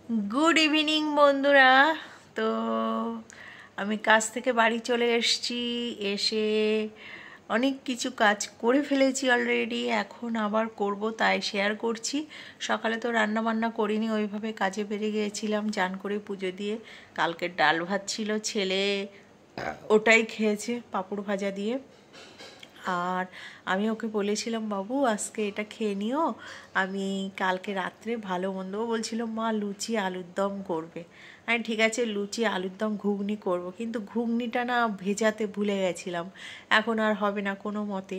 Good evening बंधुरा। तो আমি কাজ থেকে বাড়ি চলে এসেছি, এসে অনেক কিছু কাজ করে ফেলেছি অলরেডি, এখন আবার করব তাই শেয়ার করছি। সকালে তো রান্না বান্না করিনি, ওইভাবে কাজে বেরিয়ে গিয়েছিলাম চান করে পুজো দিয়ে। কালকের ডাল ভাত ছিল, ছেলে ওটাই খেয়েছে পাঁপড় ভাজা দিয়ে। আর আমি ওকে বলেছিলাম বাবু আজকে এটা খেয়ে নিও, আমি কালকে রাত্রে ভালো মন্দ বলছিল মা লুচি আলুর দম করবে। আমি ঠিক আছে লুচি আলুর দম ঘুগনি করব, কিন্তু ঘুগনিটা না ভেজাতে ভুলে গেছিলাম, এখন আর হবে না কোনো মতে।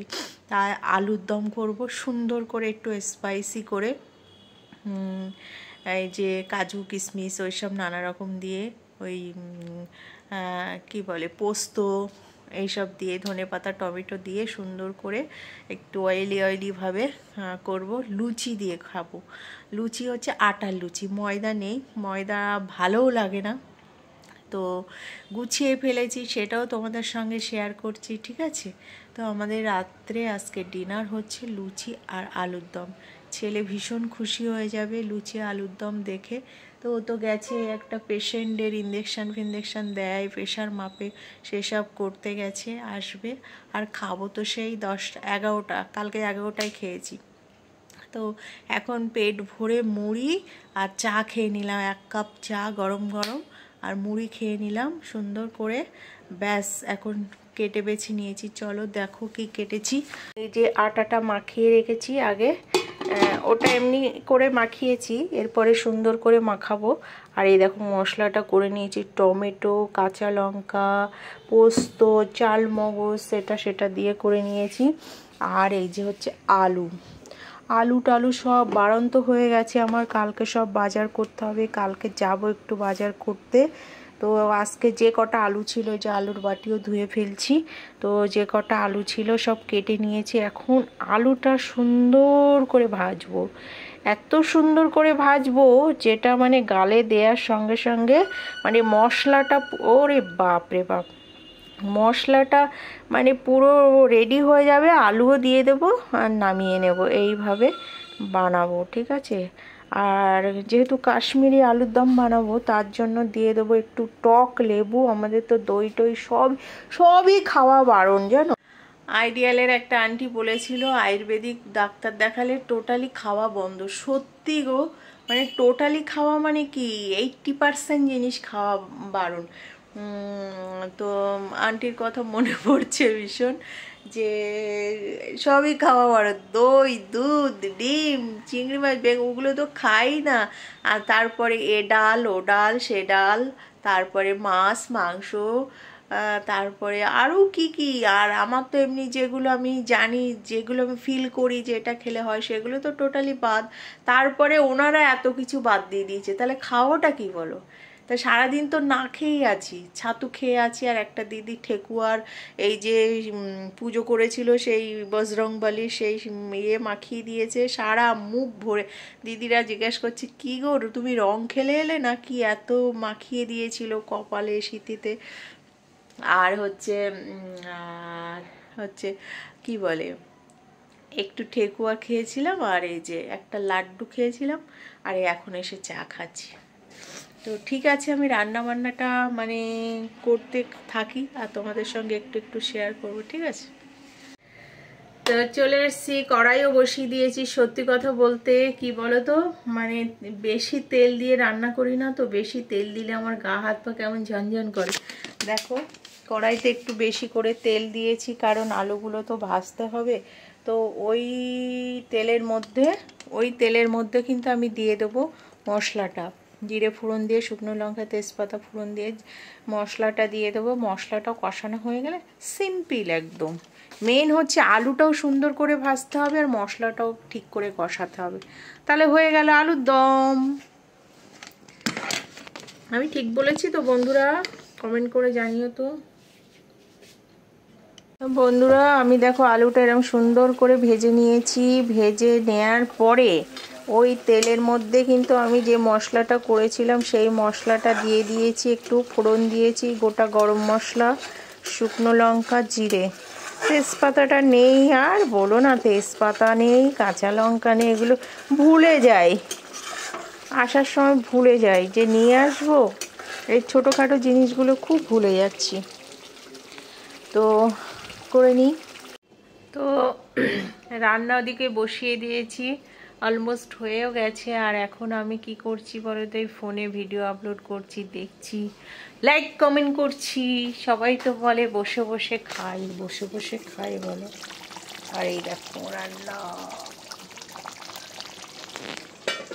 তাই আলুর দম করব সুন্দর করে, একটু স্পাইসি করে, এই যে কাজু কিশমিশ ওইসব নানা রকম দিয়ে, ওই কি বলে পোস্ত এইসব দিয়ে, ধনেপাতা টমেটো দিয়ে সুন্দর করে একটু অয়েলিভাবে করব। লুচি দিয়ে খাবো। লুচি হচ্ছে আটার লুচি, ময়দা নেই, ময়দা ভালোও লাগে না। তো গুছিয়ে ফেলেছি, সেটাও তোমাদের সঙ্গে শেয়ার করছি, ঠিক আছে? তো আমাদের রাত্রে আজকে ডিনার হচ্ছে লুচি আর আলুর দম। ছেলে ভীষণ খুশি হয়ে যাবে লুচি আলুর দম দেখে। তো ও তো গেছে একটা পেশেন্টের ইঞ্জেকশন দেয় প্রেশার মাপে, সেসব করতে গেছে, আসবে। আর খাবো তো সেই 10-11টা, কালকে 11টায় খেয়েছি। তো এখন পেট ভরে মুড়ি আর চা খেয়ে নিলাম, 1 কাপ চা গরম গরম আর মুড়ি খেয়ে নিলাম সুন্দর করে। ব্যাস এখন কেটে বেছে নিয়েছি, চলো দেখো কি কেটেছি। এই যে আটাটা মাখিয়ে রেখেছি আগে, ওটা এমনি করে মাখিয়েছি, এরপরে সুন্দর করে মাখাবো। আর এই দেখো মশলাটা করে নিয়েছি, টমেটো, কাঁচা লঙ্কা, পোস্ত, চাল মগজ সেটা দিয়ে করে নিয়েছি। আর এই যে হচ্ছে আলু টালু সব বাড়ন্ত হয়ে গেছে আমার, কালকে সব বাজার করতে হবে, কালকে যাব একটু বাজার করতে। তো আজকে যে কটা আলু ছিল, যে আলুর বাটিও ধুয়ে ফেলছি, তো যে কটা আলু ছিল সব কেটে নিয়েছি। এখন আলুটা সুন্দর করে ভাজবো, এত সুন্দর করে ভাজবো যেটা মানে গালে দেওয়ার সঙ্গে সঙ্গে মানে মশলাটা, ওরে বাপ রে বাপ, মশলাটা মানে পুরো রেডি হয়ে যাবে, আলুও দিয়ে দেবো আর নামিয়ে নেব, এইভাবে বানাবো, ঠিক আছে? আর যেহেতু কাশ্মীরি আলুর দম বানাবো তার জন্য দিয়ে দেবো একটু টক লেবু। আমাদের তো দই টই সবই খাওয়া বারণ, জানো। আইডিয়ালের একটা আন্টি বলেছিল আয়ুর্বেদিক ডাক্তার দেখালে টোটালি খাওয়া বন্ধ। সত্যি গো, মানে টোটালি খাওয়া মানে কি 80% জিনিস খাওয়া বারণ। তো আন্টির কথা মনে পড়ছে ভীষণ, যে সবই খাওয়া বারণ, দই দুধ ডিম চিংড়ি মাছ ওগুলো তো খাই না। আর তারপরে এ ডাল ও ডাল সে ডাল, তারপরে মাছ মাংস, তারপরে আরও কি। আর আমার তো এমনি যেগুলো আমি জানি, যেগুলো আমি ফিল করি যে এটা খেলে হয়, সেগুলো তো টোটালি বাদ। তারপরে ওনারা এত কিছু বাদ দিয়ে দিয়েছে, তাহলে খাওয়াটা কি বলো? তা সারাদিন তো না খেয়েই আছি, ছাতু খেয়ে আছি। আর একটা দিদি ঠেকুয়ার এই যে পুজো করেছিল সেই বজরংবলী, সেই ইয়ে মাখিয়ে দিয়েছে সারা মুখ ভরে। দিদিরা জিজ্ঞেস করছে কী গো তুমি রং খেলে এলে নাকি, এত মাখিয়ে দিয়েছিল কপালে সিঁথিতে। আর হচ্ছে কি বলে, একটু ঠেকুয়া খেয়েছিলাম, আর এই যে একটা লাড্ডু খেয়েছিলাম, আর এখন এসে চা খাচ্ছি। তো ঠিক আছে, আমি রান্না বান্নাটা মানে করতে থাকি আর তোমাদের সঙ্গে একটু একটু শেয়ার করব, ঠিক আছে? তো চলে এসেছি, কড়াইও বসিয়ে দিয়েছি। সত্যি কথা বলতে কি বলো তো, মানে বেশি তেল দিয়ে রান্না করি না, তো বেশি তেল দিলে আমার গা হাত পা কেমন ঝনঝন করে। দেখো কড়াইতে একটু বেশি করে তেল দিয়েছি, কারণ আলুগুলো তো ভাজতে হবে। তো ওই তেলের মধ্যে কিন্তু আমি দিয়ে দেবো মশলাটা, জিরে ফোড়ন দিয়ে, শুকনো লঙ্কা তেজপাতা ফোড়ন দিয়ে মশলাটা দিয়ে দেবো। মশলাটা কষানো হয়ে গেলে সিম্পল একদম, মেন হচ্ছে আলুটাও সুন্দর করে ভাজতে হবে আর মশলাটাও ঠিক করে কষাতে হবে, তাহলে হয়ে গেল আলুর দম। আমি ঠিক বলেছি তো বন্ধুরা? কমেন্ট করে জানিও তো বন্ধুরা। আমি দেখো আলুটা এরকম সুন্দর করে ভেজে নিয়েছি, ভেজে নেয়ার পরে ওই তেলের মধ্যে কিন্তু আমি যে মশলাটা করেছিলাম সেই মশলাটা দিয়ে দিয়েছি, একটু ফোড়ন দিয়েছি, গোটা গরম মশলা, শুকনো লঙ্কা, জিরে, তেজপাতাটা নেই, আর বলো না তেজপাতা নেই, কাঁচা লঙ্কা নেই, এগুলো ভুলে যাই। আসার সময় ভুলে যাই যে নিয়ে আসবো, এই ছোটোখাটো জিনিসগুলো খুব ভুলে যাচ্ছি। তো করে নিই। তো রান্না ওদিকে বসিয়ে দিয়েছি, অলমোস্ট হয়েও গেছে। আর এখন আমি কি করছি বলো তো, এই ফোনে ভিডিও আপলোড করছি, দেখছি, লাইক কমেন্ট করছি। সবাই তো বলে বসে বসে খাই, বসে বসে খাই বলো। আর এই দেখো রান্না,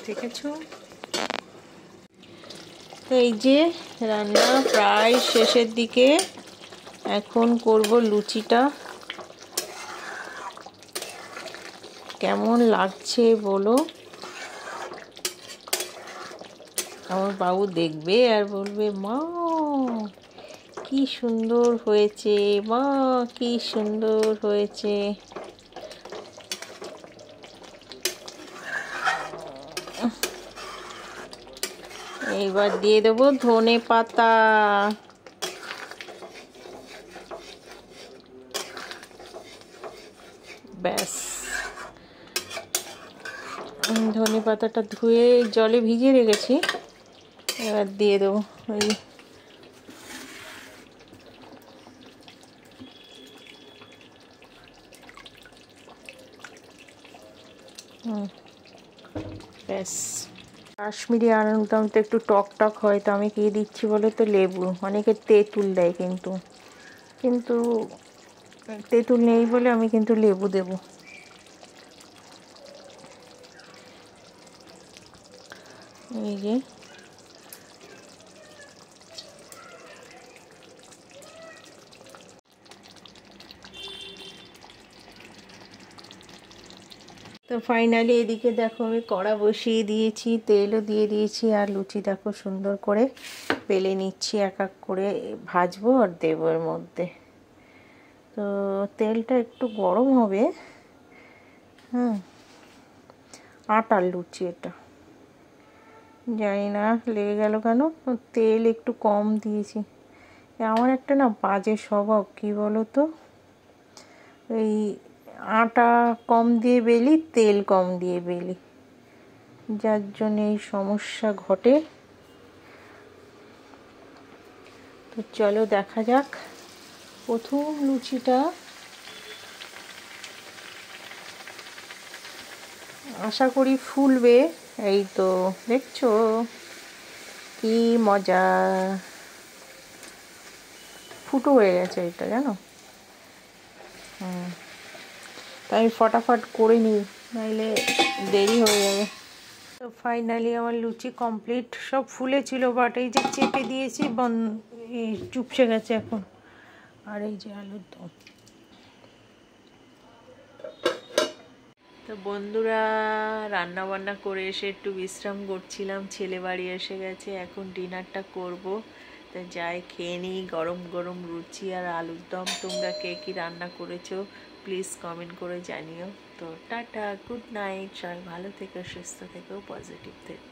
দেখেছো? তো এই যে রান্না প্রায় শেষের দিকে, এখন করব লুচিটা। কেমন লাগছে বলো? আমার বাবু দেখবে আর বলবে মা কি সুন্দর হয়েছে, মা কি সুন্দর হয়েছে। এইবার দিয়ে দেবো ধনে পাতা। ব্যাস, ধনে পাতাটা ধুয়ে জলে ভিজিয়ে রেখেছি, এবার দিয়ে দেবো। ওই ব্যাস। কাশ্মীরি আলুর দম তো একটু টক টক হয়, তো আমি কি দিচ্ছি বলো তো, লেবু। অনেকে তেঁতুল দেয়, কিন্তু কিন্তু তেঁতুল নেই বলে আমি কিন্তু লেবু দেবো। এই যে তো ফাইনালি এদিকে দেখো আমি কড়া বসিয়ে দিয়েছি, তেলও দিয়ে দিয়েছি, আর লুচি দেখো সুন্দর করে বেলে নিচ্ছি, এক এক করে ভাজবো আর দেবো এর মধ্যে। তো তেলটা একটু গরম হবে। আটার লুচি এটা, জানি না লেগে গেল কেন, তেল একটু কম দিয়েছি। আমার একটা না বাজে স্বভাব, কি বলো তো, এই আটা কম দিয়ে বেলি, তেল কম দিয়ে বেলি, যার জন্য এই সমস্যা ঘটে। তো চলো দেখা যাক। প্রথম লুচিটা আশা করি ফুলবে। এই তো দেখছো কি মজা, ফুটো হয়ে গেছে এটা, জানো। তাই ফটাফট করে নিই, নাইলে দেরি হয়ে যাবে। তো ফাইনালি আমার লুচি কমপ্লিট, সব ফুলেছিল বাট এই যে চেপে দিয়েছি চুপসে গেছে এখন। আর এই যে আলুর দম। তো বন্ধুরা, রান্না বান্না করে এসে একটু বিশ্রাম করছিলাম, ছেলে বাড়ি এসে গেছে, এখন ডিনারটা করব। তো যাই খেয়ে নিই গরম গরম লুচি আর আলুর দম। তোমরা কে কী রান্না করেছো প্লিজ কমেন্ট করে জানিও। তো টাটা, গুড নাইট, সবাই ভালো থেকো, সুস্থ থেকো, পজিটিভ থেকো।